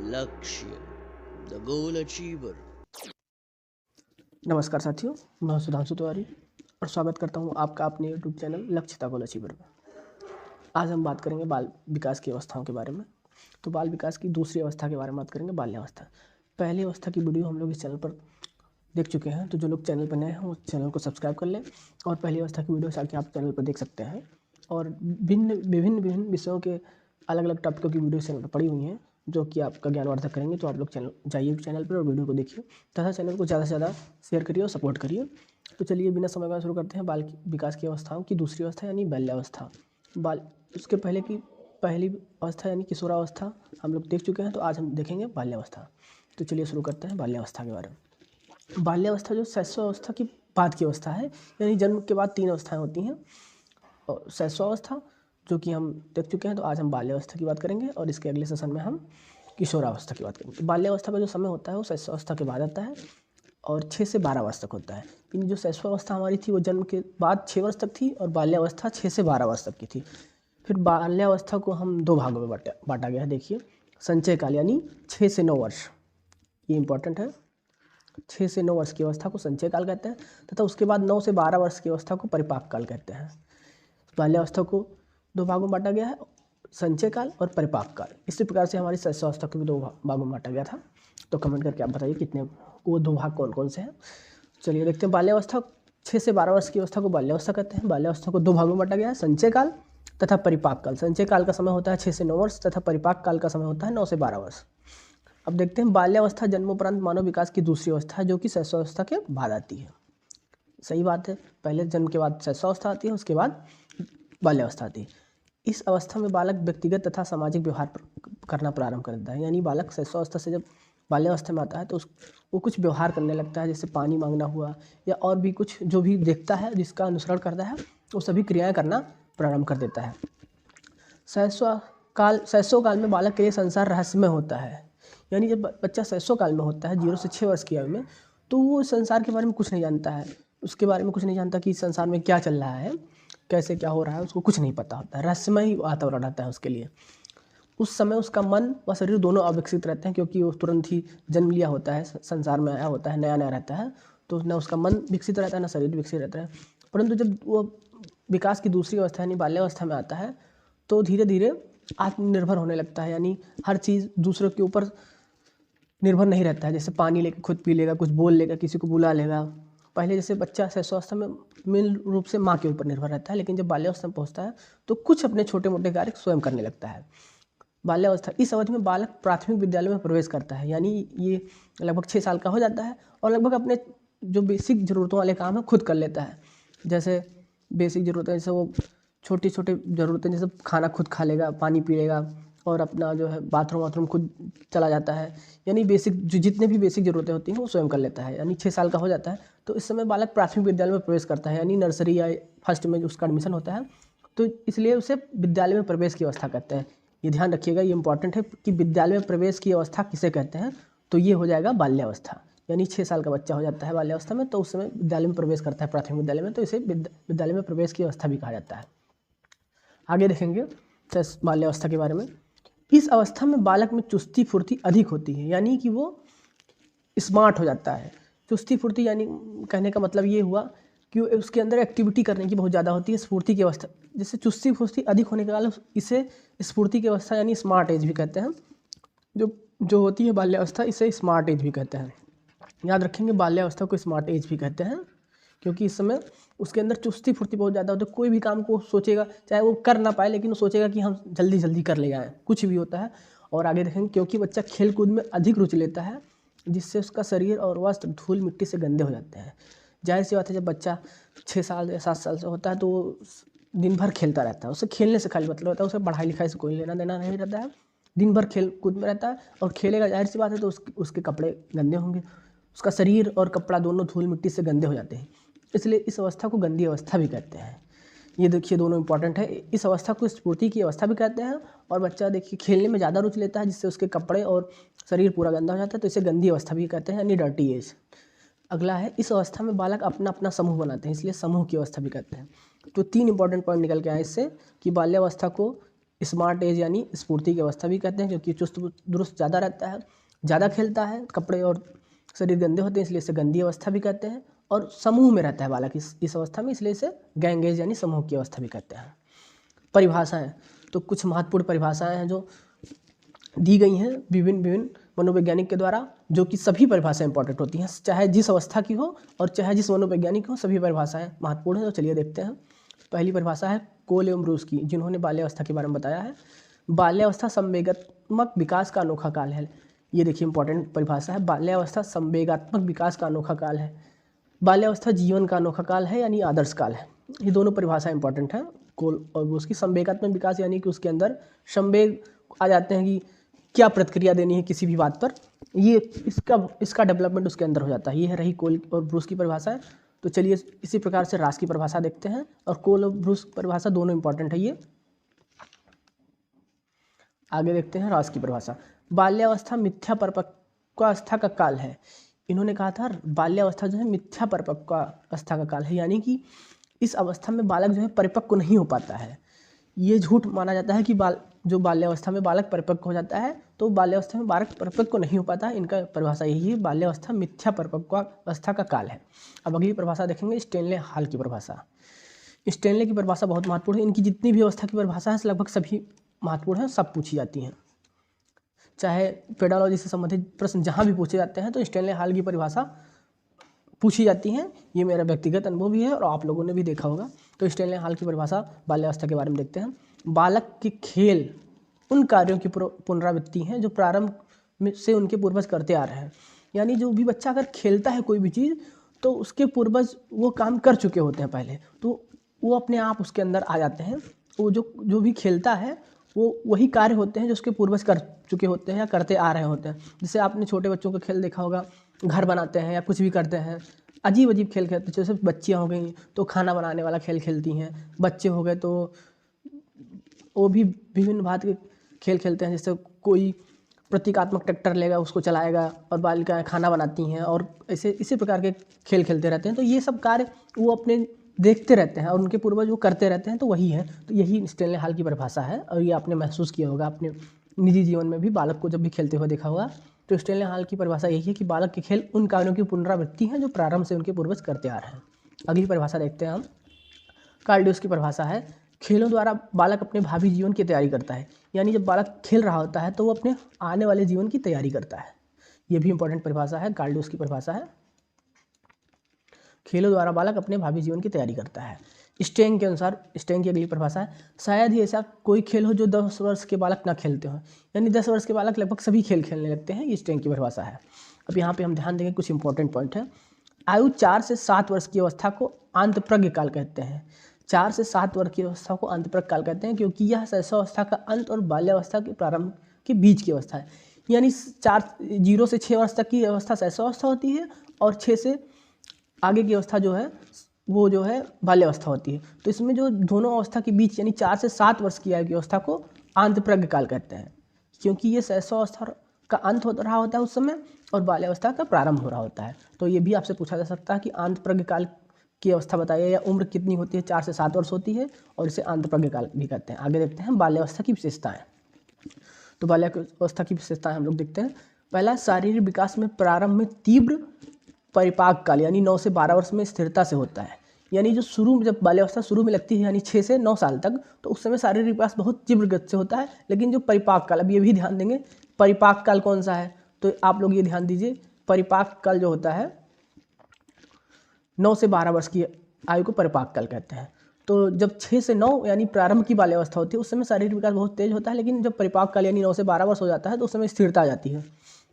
लक्ष्य the goal achiever. नमस्कार साथियों, मैं सुधांशु तिवारी और स्वागत करता हूं आपका अपने यूट्यूब चैनल लक्ष्य द गोल अचीवर में। आज हम बात करेंगे बाल विकास की अवस्थाओं के बारे में। तो बाल विकास की दूसरी अवस्था के बारे में बात करेंगे, बाल्यावस्था। पहली अवस्था की वीडियो हम लोग इस चैनल पर देख चुके हैं, तो जो लोग चैनल पर नए हैं वो चैनल को सब्सक्राइब कर लें और पहली अवस्था की वीडियो आके आप चैनल पर देख सकते हैं। और विभिन्न विषयों के अलग अलग टॉपिकों की वीडियो चैनल पर पड़ी हुई हैं जो कि आपका ज्ञानवर्धक करेंगे। तो आप लोग चैनल पर और वीडियो को देखिए तथा चैनल को ज़्यादा से ज़्यादा शेयर करिए और सपोर्ट करिए। तो चलिए बिना समय का शुरू करते हैं बाल विकास की अवस्थाओं की दूसरी अवस्था यानी बाल्यावस्था। उसके पहले की पहली अवस्था यानी किशोरावस्था हम लोग देख चुके हैं, तो आज हम देखेंगे बाल्यावस्था। तो चलिए शुरू करते हैं बाल्यावस्था के बारे में। बाल्यावस्था जो शैशवावस्था की बाद की अवस्था है, यानी जन्म के बाद 3 अवस्थाएं होती हैं। और शैशवावस्था जो कि हम देख चुके हैं, तो आज हम बाल्यावस्था की बात करेंगे और इसके अगले सेशन में हम किशोरावस्था की बात करेंगे। तो बाल्यावस्था का जो समय होता है वो शैशवावस्था के बाद आता है और 6 से 12 वर्ष तक होता है। यानी जो शैशवावस्था हमारी थी वो जन्म के बाद 6 वर्ष तक थी और बाल्यावस्था 6 से 12 वर्ष तक की थी। फिर बाल्यावस्था को हम 2 भागों में बांटा गया है। देखिए, संचय काल यानी 6 से 9 वर्ष, ये इंपॉर्टेंट है। 6 से 9 वर्ष की अवस्था को संचय काल कहते हैं तथा उसके बाद 9 से 12 वर्ष की अवस्था को परिपाक काल कहते हैं। बाल्यावस्था को 2 भागों में बांटा गया है, संचय काल और परिपाक काल। इसी प्रकार से हमारी शैशवावस्था को भी 2 भागों में बांटा गया था। तो कमेंट करके आप बताइए कितने वो 2 भाग कौन कौन से हैं। चलिए देखते हैं। बाल्यावस्था 6 से 12 वर्ष की अवस्था को बाल्यावस्था कहते हैं। बाल्यावस्था को 2 भागों में बांटा गया है, संचय काल तथा परिपाक काल। संचय काल का समय होता है 6 से 9 वर्ष तथा परिपाक काल का समय होता है 9 से 12 वर्ष। अब देखते हैं बाल्यावस्था जन्मोपरांत मानव विकास की दूसरी अवस्था है जो कि शैशवावस्था के बाद आती है। सही बात है, पहले जन्म के बाद शैशवावस्था आती है, उसके बाद बाल्यावस्था आती है। इस अवस्था में बालक व्यक्तिगत तथा सामाजिक व्यवहार करना प्रारंभ कर देता है। यानी बालक शैशवावस्था से जब बाल्यावस्था में आता है तो वो कुछ व्यवहार करने लगता है, जैसे पानी मांगना हुआ या और भी कुछ जो भी देखता है जिसका अनुसरण करता है वो सभी क्रियाएं करना प्रारंभ कर देता है। शैशव काल में बालक के लिए संसार रहस्यमय होता है। यानी जब बच्चा शैशव काल में होता है 0 से 6 वर्ष की आयु में, तो वो संसार के बारे में कुछ नहीं जानता है, उसके बारे में कुछ नहीं जानता कि संसार में क्या चल रहा है, कैसे क्या हो रहा है, उसको कुछ नहीं पता होता है। रहस्यमय ही वातावरण रहता है उसके लिए। उस समय उसका मन व शरीर दोनों अविकसित रहते हैं, क्योंकि वो तुरंत ही जन्म लिया होता है, संसार में आया होता है, नया नया रहता है, तो न उसका मन विकसित रहता है न शरीर विकसित रहता है। परंतु जब वो विकास की दूसरी अवस्था यानी बाल्यावस्था में आता है तो धीरे धीरे आत्मनिर्भर होने लगता है। यानी हर चीज़ दूसरों के ऊपर निर्भर नहीं रहता है, जैसे पानी लेकर खुद पी लेगा, कुछ बोल लेगा, किसी को बुला लेगा। पहले जैसे बच्चा शैशवावस्था में मूल रूप से माँ के ऊपर निर्भर रहता है, लेकिन जब बाल्यावस्था में पहुँचता है तो कुछ अपने छोटे मोटे कार्य स्वयं करने लगता है। बाल्यावस्था इस अवधि में बालक प्राथमिक विद्यालय में प्रवेश करता है। यानी ये लगभग 6 साल का हो जाता है और लगभग अपने जो बेसिक ज़रूरतों वाले काम है खुद कर लेता है। जैसे बेसिक ज़रूरतें, जैसे वो छोटी छोटी ज़रूरतें, जैसे खाना खुद खा लेगा, पानी पी लेगा और अपना जो है बाथरूम खुद चला जाता है। यानी बेसिक जितने भी बेसिक ज़रूरतें होती हैं वो स्वयं कर लेता है। यानी 6 साल का हो जाता है तो इस समय बालक प्राथमिक विद्यालय में प्रवेश करता है, यानी नर्सरी या फर्स्ट में उसका एडमिशन होता है, तो इसलिए उसे विद्यालय में प्रवेश की अवस्था कहते हैं। ये ध्यान रखिएगा, ये इंपॉर्टेंट है कि विद्यालय में प्रवेश की अवस्था किसे कहते हैं, तो ये हो जाएगा बाल्यावस्था। यानी 6 साल का बच्चा हो जाता है बाल्यावस्था में, तो उस समय विद्यालय में प्रवेश करता है प्राथमिक विद्यालय में, तो इसे विद्यालय में प्रवेश की अवस्था भी कहा जाता है। आगे देखेंगे बाल्यावस्था के बारे में। इस अवस्था में बालक में चुस्ती फुर्ती अधिक होती है, यानी कि वो स्मार्ट हो जाता है। चुस्ती फुर्ती यानी कहने का मतलब ये हुआ कि उसके अंदर एक्टिविटी करने की बहुत ज़्यादा होती है, स्फूर्ति की अवस्था। जैसे चुस्ती फुर्ती अधिक होने के कारण इसे स्फूर्ति की अवस्था यानी स्मार्ट एज भी कहते हैं। जो होती है बाल्यावस्था, इसे स्मार्ट एज भी कहते हैं। याद रखेंगे, बाल्यावस्था को स्मार्ट एज भी कहते हैं, क्योंकि इस समय उसके अंदर चुस्ती फुर्ती बहुत ज़्यादा होती है। कोई भी काम को सोचेगा, चाहे वो कर ना पाए, लेकिन वो सोचेगा कि हम जल्दी जल्दी कर ले जाएँ, कुछ भी होता है। और आगे देखेंगे, क्योंकि बच्चा खेल कूद में अधिक रुचि लेता है, जिससे उसका शरीर और वस्त्र धूल मिट्टी से गंदे हो जाते हैं। जाहिर सी बात है, जब बच्चा 6 साल या 7 साल से होता है तो वो दिन भर खेलता रहता है, उसे खेलने से खाली मतलब होता है, उसे पढ़ाई लिखाई से कोई लेना देना नहीं रहता है। दिन भर खेल कूद में रहता है और खेलेगा, जाहिर सी बात है, तो उसके कपड़े गंदे होंगे, उसका शरीर और कपड़ा दोनों धूल मिट्टी से गंदे हो जाते हैं। इसलिए इस अवस्था को गंदी अवस्था भी कहते हैं। ये देखिए, दोनों इंपॉर्टेंट है। इस अवस्था को स्फूर्ति की अवस्था भी कहते हैं। और बच्चा देखिए खेलने में ज़्यादा रुचि लेता है, जिससे उसके कपड़े और शरीर पूरा गंदा हो जाता है, तो इसे गंदी अवस्था भी कहते हैं, यानी डर्टी एज। अगला है, इस अवस्था में बालक अपना अपना समूह बनाते हैं, इसलिए समूह की अवस्था भी कहते हैं। तो 3 इंपॉर्टेंट पॉइंट निकल के आए इससे कि बाल्यावस्था को स्मार्ट एज यानी स्फूर्ति की अवस्था भी कहते हैं, क्योंकि चुस्त दुरुस्त ज़्यादा रहता है, ज़्यादा खेलता है, कपड़े और शरीर गंदे होते हैं इसलिए इसे गंदी अवस्था भी कहते हैं। और समूह में रहता है बालक इस अवस्था में, इसलिए इसे गैंग एज यानी समूह की अवस्था भी कहते हैं। परिभाषाएं, तो कुछ महत्वपूर्ण परिभाषाएं हैं जो दी गई हैं विभिन्न विभिन्न मनोवैज्ञानिक के द्वारा, जो कि सभी परिभाषाएं इंपॉर्टेंट होती हैं, चाहे जिस अवस्था की हो और चाहे जिस मनोवैज्ञानिक हो, सभी परिभाषाएं महत्वपूर्ण हैं। तो चलिए देखते हैं। पहली परिभाषा है कोल एवं ब्रूस की, जिन्होंने बाल्यावस्था के बारे में बताया है। बाल्यावस्था संवेगात्मक विकास का अनोखा काल है। ये देखिए इंपॉर्टेंट परिभाषा है, बाल्यावस्था संवेगात्मक विकास का अनोखा काल है। बाल्यावस्था जीवन का अनोखा काल है यानी आदर्श काल है। ये दोनों परिभाषा इंपॉर्टेंट है कोल और ब्रूस की। संवेगात्मक विकास यानी कि उसके अंदर संवेग आ जाते हैं कि क्या प्रतिक्रिया देनी है किसी भी बात पर, ये इसका डेवलपमेंट उसके अंदर हो जाता है। ये है रही कोल और ब्रूस की परिभाषा है। तो चलिए इसी प्रकार से रास की परिभाषा देखते हैं, और कोल और ब्रूस परिभाषा दोनों इंपॉर्टेंट है। ये आगे देखते हैं रास की परिभाषा। बाल्यावस्था मिथ्या परिपक्वावस्था का काल है। इन्होंने कहा था बाल्यावस्था जो है मिथ्या परिपक्वावस्था का काल है, यानी कि इस अवस्था में बालक जो है परिपक्व नहीं हो पाता है। ये झूठ माना जाता है कि जो बाल्यावस्था में बालक परिपक्व हो जाता है, तो बाल्यावस्था में बालक परिपक्व नहीं हो पाता है। इनका परिभाषा यही है, बाल्यावस्था मिथ्या परिपक्वावस्था का काल है। अब अगली परिभाषा देखेंगे स्टेनले हॉल की परिभाषा। स्टेनले की परिभाषा बहुत महत्वपूर्ण है। इनकी जितनी भी अवस्था की परिभाषा है लगभग सभी महत्वपूर्ण है, सब पूछी जाती हैं। चाहे पेडालॉजी से संबंधित प्रश्न जहाँ भी पूछे जाते हैं तो स्टेनले हॉल की परिभाषा पूछी जाती हैं। ये मेरा व्यक्तिगत अनुभव भी है और आप लोगों ने भी देखा होगा। तो स्टेनले हॉल की परिभाषा बाल्यावस्था के बारे में देखते हैं। बालक के खेल उन कार्यों की पुनरावृत्ति हैं जो प्रारंभ से उनके पूर्वज करते आ रहे हैं। यानी जो भी बच्चा अगर खेलता है कोई भी चीज़, तो उसके पूर्वज वो काम कर चुके होते हैं पहले, तो वो अपने आप उसके अंदर आ जाते हैं। वो जो भी खेलता है वो वही कार्य होते हैं जो उसके पूर्वज कर चुके होते हैं या करते आ रहे होते हैं। जैसे आपने छोटे बच्चों का खेल देखा होगा, घर बनाते हैं या कुछ भी करते हैं, अजीब अजीब खेल खेलते हैं। जैसे बच्चियाँ हो गई तो खाना बनाने वाला खेल खेलती हैं, बच्चे हो गए तो वो भी विभिन्न भांति के खेल खेलते हैं। जैसे कोई प्रतीकात्मक ट्रैक्टर लेगा उसको चलाएगा, और बालिकाएँ खाना बनाती हैं, और ऐसे इसी प्रकार के खेल खेलते रहते हैं। तो ये सब कार्य वो अपने देखते रहते हैं और उनके पूर्वज वो करते रहते हैं, तो वही है। तो यही स्टेनले हॉल की परिभाषा है, और ये आपने महसूस किया होगा अपने निजी जीवन में भी, बालक को जब भी खेलते हुए देखा होगा। तो स्टेनले हॉल की परिभाषा यही है कि बालक के खेल उन कार्यों की पुनरावृत्ति है जो प्रारंभ से उनके पूर्वज करते आ रहे हैं। अगली परिभाषा देखते हैं हम। कार्ल ड्यूस की परिभाषा है, खेलों द्वारा बालक अपने भावी जीवन की तैयारी करता है। यानी जब बालक खेल रहा होता है तो वो अपने आने वाले जीवन की तैयारी करता है। ये भी इंपॉर्टेंट परिभाषा है, कार्ल ड्यूस की परिभाषा है। खेलों द्वारा बालक अपने भावी जीवन की तैयारी करता है। स्टेंग के अनुसार, स्टेंग की अगली परिभाषा है, शायद ही ऐसा कोई खेल हो जो 10 वर्ष के बालक ना खेलते हो। यानी 10 वर्ष के बालक लगभग सभी खेल खेलने लगते हैं। ये स्टेंग की परिभाषा है। अब यहाँ पे हम ध्यान देंगे कुछ इंपॉर्टेंट पॉइंट है। आयु 4 से 7 वर्ष की अवस्था को आंतप्रज्ञ काल कहते हैं। 4 से 7 वर्ष की अवस्था को आंतप्रज्ञ काल कहते हैं, क्योंकि यह शैशवावस्था का अंत और बाल्यावस्था के प्रारंभ के बीच की अवस्था है। यानी 0 से 6 वर्ष तक की अवस्था शैशवावस्था होती है, और 6 से आगे की अवस्था जो है वो जो है बाल्यावस्था होती है। तो इसमें जो दोनों अवस्था के बीच यानी 4 से 7 वर्ष की आयु की अवस्था को आंतप्रज्ञ काल कहते हैं, क्योंकि ये शैशवावस्था का अंत हो रहा होता है उस समय, और बाल्यावस्था का प्रारंभ हो रहा होता है। तो ये भी आपसे पूछा जा सकता है कि आंतप्रज्ञ काल की अवस्था बताइए, या उम्र कितनी होती है। 4 से 7 वर्ष होती है, और इसे आंतप्रज्ञ काल भी कहते हैं। आगे देखते हैं बाल्यावस्था की विशेषताएं। तो बाल्यावस्था की विशेषताएं हम लोग देखते हैं। पहला, शारीरिक विकास में प्रारंभ में तीव्र परिपाक काल, यानी 9 से 12 वर्ष में स्थिरता से होता है। यानी जो शुरू में जब बाल्यावस्था शुरू में लगती है यानी 6 से 9 साल तक, तो उस समय शारीरिक विकास बहुत तीव्र गति से होता है। लेकिन जो परिपाक काल, अब ये भी ध्यान देंगे परिपाक काल कौन सा है, तो आप लोग ये ध्यान दीजिए, परिपाक काल जो होता है 9 से 12 वर्ष की आयु को परिपाक काल कहते हैं। तो जब 6 से 9 यानी प्रारंभ की बाल्यावस्था होती है उस समय शारीरिक विकास बहुत तेज होता है। लेकिन जब परिपाक काल यानी 9 से 12 वर्ष हो जाता है तो उस समय स्थिरता आ जाती है।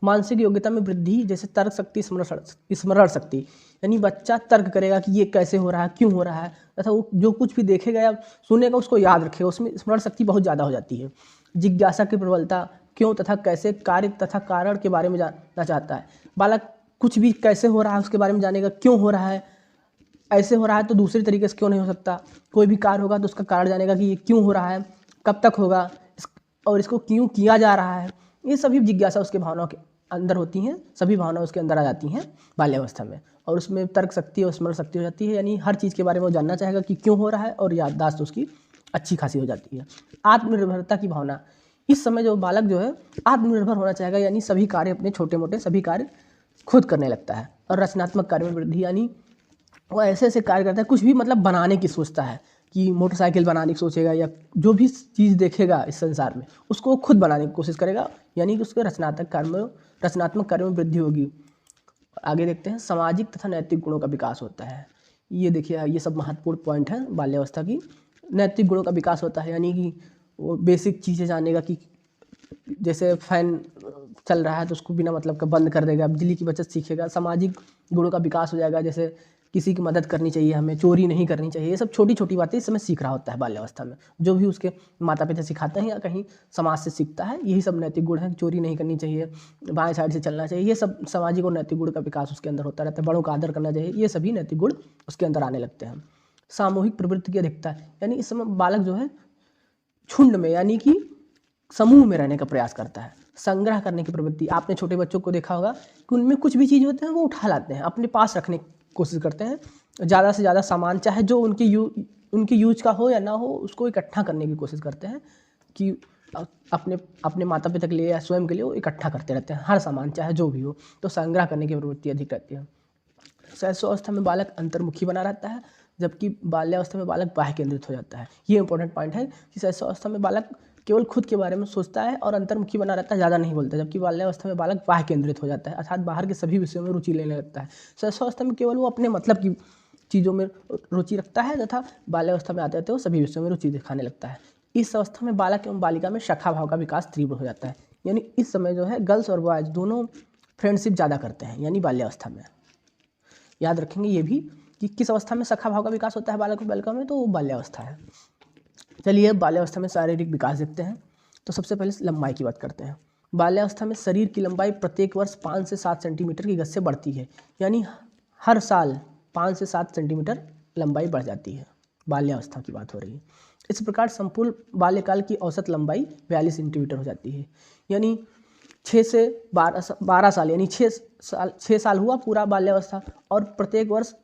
मानसिक योग्यता में वृद्धि, जैसे तर्क शक्ति, स्मरण शक्ति, यानी बच्चा तर्क करेगा कि ये कैसे हो रहा है, क्यों हो रहा है, तथा वो जो कुछ भी देखेगा या सुनेगा उसको याद रखेगा, उसमें स्मरण शक्ति बहुत ज़्यादा हो जाती है। जिज्ञासा की प्रबलता, क्यों तथा कैसे कार्य तथा कारण के बारे में जानना चाहता है। बालक कुछ भी कैसे हो रहा है उसके बारे में जानेगा, क्यों हो रहा है, ऐसे हो रहा है तो दूसरी तरीके से क्यों नहीं हो सकता। कोई भी कार्य होगा तो उसका कारण जानेगा कि ये क्यों हो रहा है, कब तक होगा, और इसको क्यों किया जा रहा है। ये सभी जिज्ञासा उसके भावनाओं के अंदर होती हैं, सभी भावनाएं उसके अंदर आ जाती हैं बाल्यावस्था में। और उसमें तर्क शक्ति और स्मरण शक्ति हो जाती है, यानी हर चीज़ के बारे में वो जानना चाहेगा कि क्यों हो रहा है, और याददाश्त उसकी अच्छी खासी हो जाती है। आत्मनिर्भरता की भावना, इस समय जो बालक जो है आत्मनिर्भर होना चाहेगा, यानी सभी कार्य अपने छोटे मोटे सभी कार्य खुद करने लगता है। और रचनात्मक कार्य में वृद्धि, यानी वो ऐसे ऐसे कार्य करता है, कुछ भी मतलब बनाने की सोचता है कि मोटरसाइकिल बनाने की सोचेगा या जो भी चीज़ देखेगा इस संसार में उसको वो खुद बनाने की कोशिश करेगा, यानी कि उसके रचनात्मक कार्यों में वृद्धि होगी। आगे देखते हैं, सामाजिक तथा नैतिक गुणों का विकास होता है। ये देखिए, ये सब महत्वपूर्ण पॉइंट है बाल्यावस्था की। नैतिक गुणों का विकास होता है, यानी कि वो बेसिक चीज़ें जानेगा कि जैसे फैन चल रहा है तो उसको बिना मतलब का बंद कर देगा, बिजली की बचत सीखेगा। सामाजिक गुणों का विकास हो जाएगा, जैसे किसी की मदद करनी चाहिए, हमें चोरी नहीं करनी चाहिए, ये सब छोटी छोटी बातें इस समय सीख रहा होता है बाल्यावस्था में, जो भी उसके माता पिता सिखाते हैं या कहीं समाज से सीखता है। यही सब नैतिक गुण हैं, चोरी नहीं करनी चाहिए, बाएं साइड से चलना चाहिए, ये सब सामाजिक और नैतिक गुण का विकास उसके अंदर होता रहता है। बड़ों का आदर करना चाहिए, ये सभी नैतिक गुण उसके अंदर आने लगते हैं। सामूहिक प्रवृत्ति की अधिकता, यानी इस समय बालक जो है झुंड में यानी कि समूह में रहने का प्रयास करता है। संग्रह करने की प्रवृत्ति, आपने छोटे बच्चों को देखा होगा कि उनमें कुछ भी चीज़ होते हैं वो उठा लाते हैं, अपने पास रखने की कोशिश करते हैं। ज़्यादा से ज़्यादा सामान, चाहे जो उनकी यूज का हो या ना हो, उसको इकट्ठा करने की कोशिश करते हैं कि अपने माता पिता के लिए या स्वयं के लिए वो इकट्ठा करते रहते हैं, हर सामान चाहे जो भी हो। तो संग्रह करने की प्रवृत्ति अधिक रहती है। शैशवावस्था में बालक अंतर्मुखी बना रहता है, जबकि बाल्यावस्था में बालक बाह्य केंद्रित हो जाता है। ये इंपॉर्टेंट पॉइंट है कि शैशवावस्था में बालक केवल खुद के बारे में सोचता है और अंतर्मुखी बना रहता है, ज़्यादा नहीं बोलता, जबकि बाल्यावस्था में बालक बाह्य केंद्रित हो जाता है, अर्थात बाहर के सभी विषयों में रुचि लेने लगता है। शैशवावस्था में केवल वो अपने मतलब की चीज़ों में रुचि रखता है तथा बाल्यावस्था में आते आते वो सभी विषयों में रुचि दिखाने लगता है। इस अवस्था में बालक एवं बालिका में सखा भाव का विकास तीव्र हो जाता है, यानी इस समय जो है गर्ल्स और बॉयज़ दोनों फ्रेंडशिप ज़्यादा करते हैं, यानी बाल्यावस्था में। याद रखेंगे ये भी कि किस अवस्था में सखा भाव का विकास होता है बालक और बालिका में, तो वो बाल्यावस्था है। चलिए बाल्यावस्था में शारीरिक विकास देखते हैं। तो सबसे पहले लंबाई की बात करते हैं। बाल्यावस्था में शरीर की लंबाई प्रत्येक वर्ष 5 से 7 सेंटीमीटर की गति से बढ़ती है, यानी हर साल 5 से 7 सेंटीमीटर लंबाई बढ़ जाती है। बाल्यावस्था की बात हो रही है। इस प्रकार संपूर्ण बाल्यकाल की औसत लंबाई 42 सेंटीमीटर हो जाती है, यानी 6 से 12 साल, यानी 6 साल हुआ पूरा बाल्यावस्था, और प्रत्येक वर्ष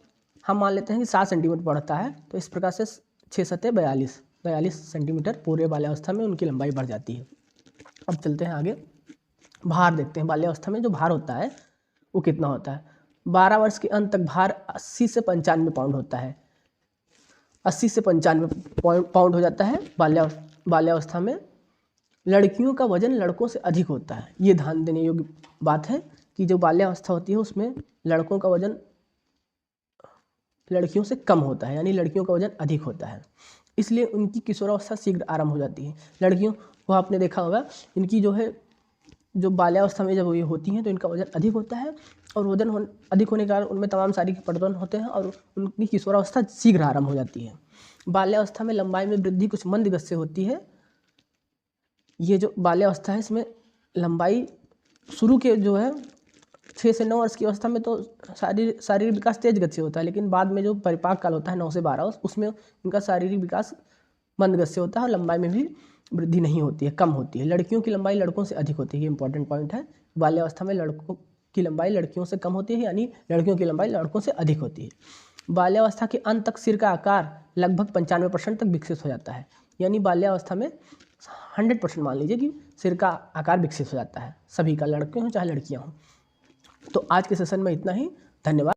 हम मान लेते हैं कि 7 सेंटीमीटर बढ़ता है, तो इस प्रकार से 6 सत्ते 42 सेंटीमीटर पूरे बाल्यावस्था में उनकी लंबाई बढ़ जाती है। अब चलते हैं आगे, भार देखते हैं। बाल्यावस्था में जो भार होता है वो कितना होता है। 12 वर्ष के अंत तक भार 80 से 95 पाउंड होता है। 80 से 95 पाउंड हो जाता है बाल्यावस्था में। लड़कियों का वजन लड़कों से अधिक होता है। ये ध्यान देने योग्य बात है कि जो बाल्यावस्था होती है उसमें लड़कों का वजन लड़कियों से कम होता है, यानी लड़कियों का वजन अधिक होता है, इसलिए उनकी किशोरावस्था शीघ्र आरंभ हो जाती है। लड़कियों को आपने देखा होगा, इनकी जो बाल्यावस्था में जब ये होती हैं तो इनका वजन अधिक होता है, और वजन अधिक होने के कारण उनमें तमाम शारीरिक प्रदर्शन होते हैं और उनकी किशोरावस्था शीघ्र आरंभ हो जाती है। बाल्यावस्था में लंबाई में वृद्धि कुछ मंद गति से होती है। ये जो बाल्यावस्था है इसमें लंबाई शुरू के जो है 6 से 9 वर्ष की अवस्था में तो शारीरिक विकास तेज गति से होता है, लेकिन बाद में जो परिपाक काल होता है 9 से 12 उसमें उनका शारीरिक विकास मंद गति से होता है और लंबाई में भी वृद्धि नहीं होती है, कम होती है। लड़कियों की लंबाई लड़कों से अधिक होती है, ये इंपॉर्टेंट पॉइंट है। बाल्यावस्था में लड़कों की लंबाई लड़कियों से कम होती है, यानी लड़कियों की लंबाई लड़कों से अधिक होती है। बाल्यावस्था के अंत तक सिर का आकार लगभग 95% तक विकसित हो जाता है, यानी बाल्यावस्था में 100% मान लीजिए कि सिर का आकार विकसित हो जाता है, सभी का, लड़के हों चाहे लड़कियां हों। तो आज के सेशन में इतना ही, धन्यवाद।